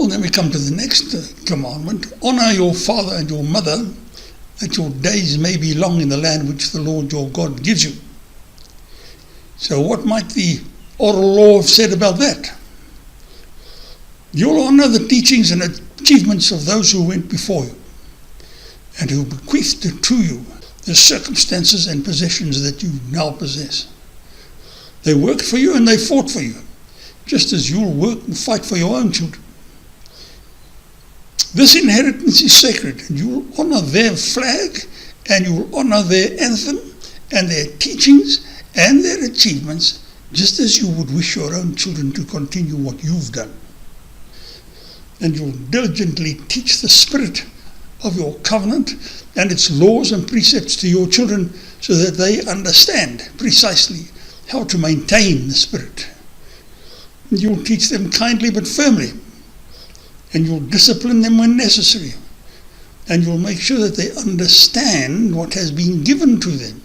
Well, then we come to the next commandment. Honor your father and your mother, that your days may be long in the land which the Lord your God gives you. So what might the oral law have said about that? You'll honor the teachings and achievements of those who went before you and who bequeathed to you the circumstances and possessions that you now possess. They worked for you and they fought for you, just as you'll work and fight for your own children. This inheritance is sacred, and you will honor their flag, and you will honor their anthem, and their teachings, and their achievements, just as you would wish your own children to continue what you've done. And you will diligently teach the spirit of your covenant and its laws and precepts to your children, so that they understand precisely how to maintain the spirit. And you will teach them kindly but firmly, and you'll discipline them when necessary, and you'll make sure that they understand what has been given to them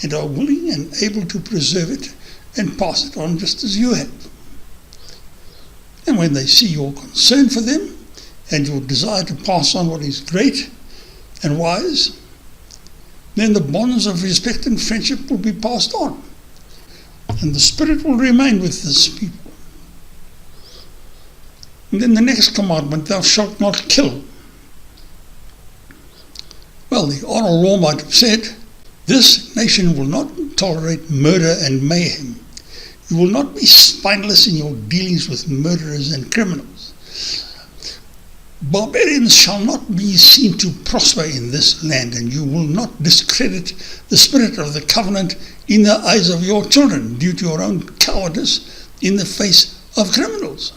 and are willing and able to preserve it and pass it on just as you have. And when they see your concern for them and your desire to pass on what is great and wise, then the bonds of respect and friendship will be passed on, and the spirit will remain with this people. And then the next commandment, thou shalt not kill. Well, the oral law might have said, this nation will not tolerate murder and mayhem. You will not be spineless in your dealings with murderers and criminals. Barbarians shall not be seen to prosper in this land, and you will not discredit the spirit of the covenant in the eyes of your children due to your own cowardice in the face of criminals.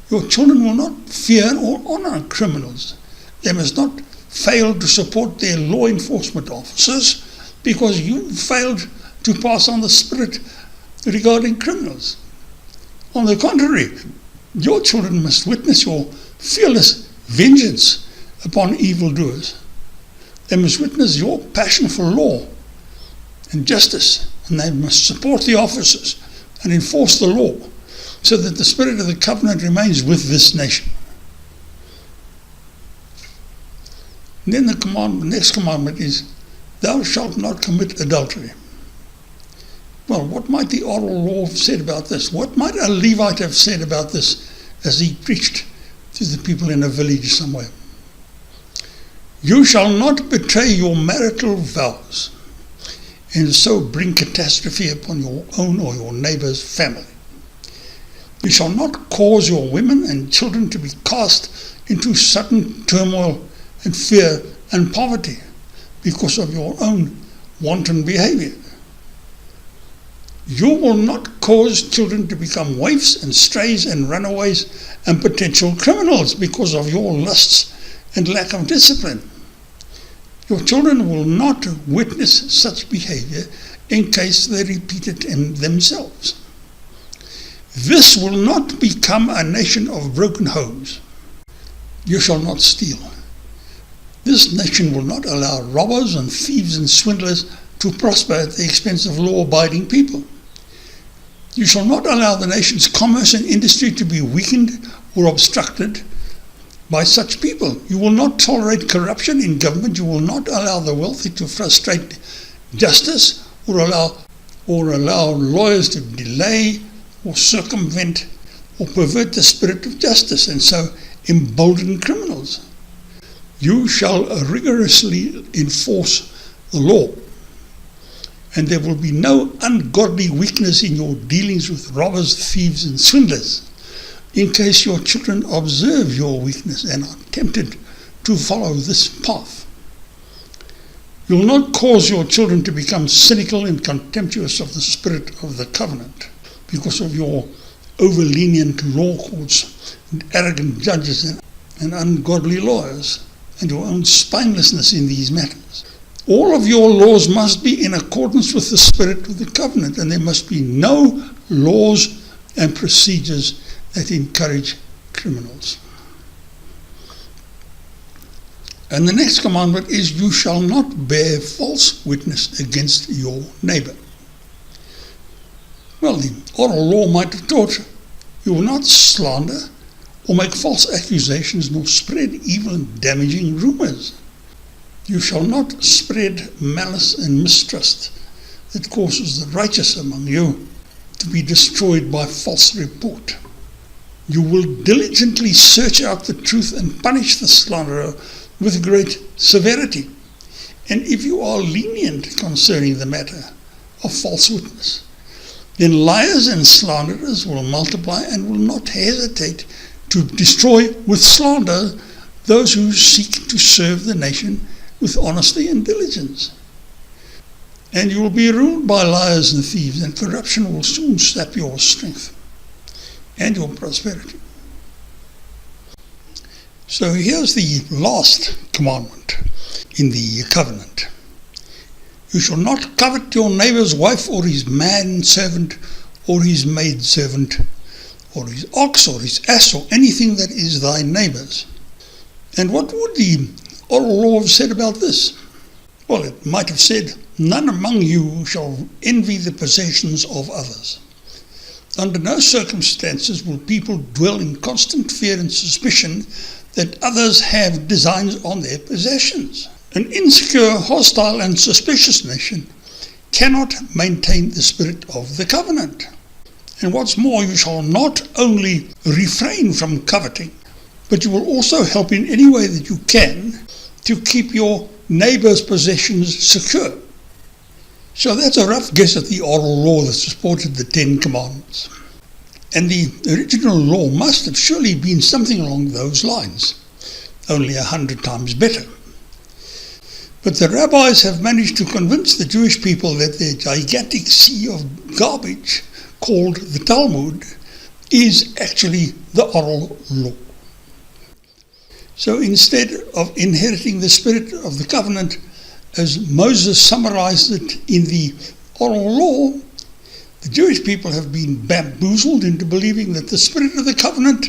Your children will not fear or honor criminals. They must not fail to support their law enforcement officers because you failed to pass on the spirit regarding criminals. On the contrary, your children must witness your fearless vengeance upon evildoers. They must witness your passion for law and justice, and they must support the officers and enforce the law, so that the spirit of the covenant remains with this nation. And then the next commandment is, thou shalt not commit adultery. Well, what might the oral law have said about this? What might a Levite have said about this as he preached to the people in a village somewhere? You shall not betray your marital vows, and so bring catastrophe upon your own or your neighbor's family. You shall not cause your women and children to be cast into sudden turmoil and fear and poverty because of your own wanton behavior. You will not cause children to become waifs and strays and runaways and potential criminals because of your lusts and lack of discipline. Your children will not witness such behavior in case they repeat it in themselves. This will not become a nation of broken homes. You shall not steal. This nation will not allow robbers and thieves and swindlers to prosper at the expense of law-abiding people. You shall not allow the nation's commerce and industry to be weakened or obstructed by such people. You will not tolerate corruption in government. You will not allow the wealthy to frustrate justice or allow lawyers to delay or circumvent or pervert the spirit of justice and so embolden criminals. You shall rigorously enforce the law, and there will be no ungodly weakness in your dealings with robbers, thieves, and swindlers, in case your children observe your weakness and are tempted to follow this path. You will not cause your children to become cynical and contemptuous of the spirit of the covenant because of your over-lenient law courts and arrogant judges and ungodly lawyers and your own spinelessness in these matters. All of your laws must be in accordance with the spirit of the covenant, and there must be no laws and procedures that encourage criminals. And the next commandment is, you shall not bear false witness against your neighbor. Well, the oral law might have taught, you will not slander or make false accusations, nor spread evil and damaging rumors. You shall not spread malice and mistrust that causes the righteous among you to be destroyed by false report. You will diligently search out the truth and punish the slanderer with great severity. And if you are lenient concerning the matter of false witness, then liars and slanderers will multiply and will not hesitate to destroy with slander those who seek to serve the nation with honesty and diligence. And you will be ruled by liars and thieves, and corruption will soon sap your strength and your prosperity. So here's the last commandment in the covenant. You shall not covet your neighbor's wife, or his manservant, or his maidservant, or his ox, or his ass, or anything that is thy neighbor's. And what would the oral law have said about this? Well, it might have said, none among you shall envy the possessions of others. Under no circumstances will people dwell in constant fear and suspicion that others have designs on their possessions. An insecure, hostile, and suspicious nation cannot maintain the spirit of the covenant. And what's more, you shall not only refrain from coveting, but you will also help in any way that you can to keep your neighbor's possessions secure. So that's a rough guess at the oral law that supported the 10 Commandments. And the original law must have surely been something along those lines, only 100 times better. But the rabbis have managed to convince the Jewish people that their gigantic sea of garbage, called the Talmud, is actually the oral law. So instead of inheriting the spirit of the covenant, as Moses summarized it in the oral law, the Jewish people have been bamboozled into believing that the spirit of the covenant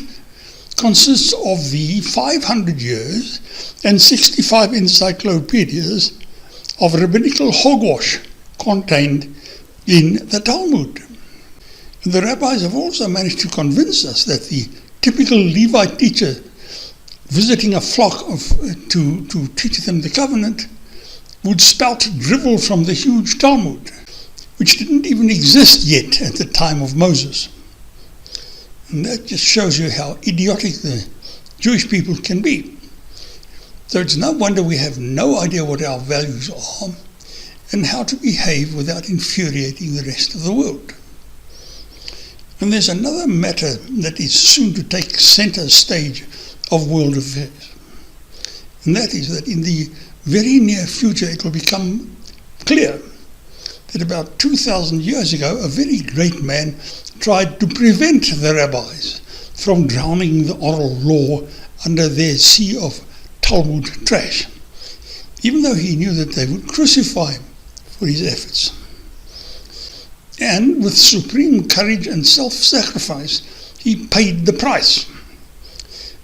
consists of the 500 years and 65 encyclopedias of rabbinical hogwash contained in the Talmud. And the rabbis have also managed to convince us that the typical Levite teacher visiting a flock to teach them the covenant would spout drivel from the huge Talmud, which didn't even exist yet at the time of Moses. And that just shows you how idiotic the Jewish people can be. So it's no wonder we have no idea what our values are and how to behave without infuriating the rest of the world. And there's another matter that is soon to take center stage of world affairs. And that is that in the very near future it will become clear that about 2,000 years ago a very great man tried to prevent the rabbis from drowning the oral law under their sea of Talmud trash, even though he knew that they would crucify him for his efforts. And with supreme courage and self-sacrifice, he paid the price.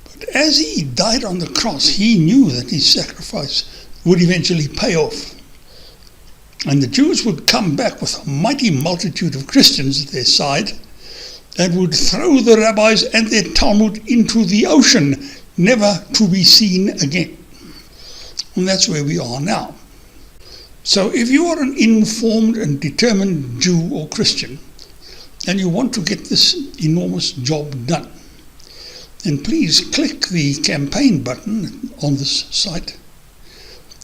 But as he died on the cross, he knew that his sacrifice would eventually pay off. And the Jews would come back with a mighty multitude of Christians at their side and would throw the rabbis and their Talmud into the ocean, never to be seen again. And that's where we are now. So if you are an informed and determined Jew or Christian and you want to get this enormous job done, then please click the campaign button on this site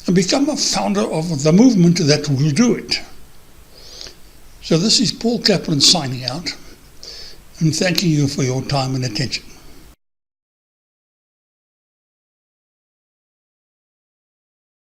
and become a founder of the movement that will do it. So this is Paul Kaplan signing out and thanking you for your time and attention.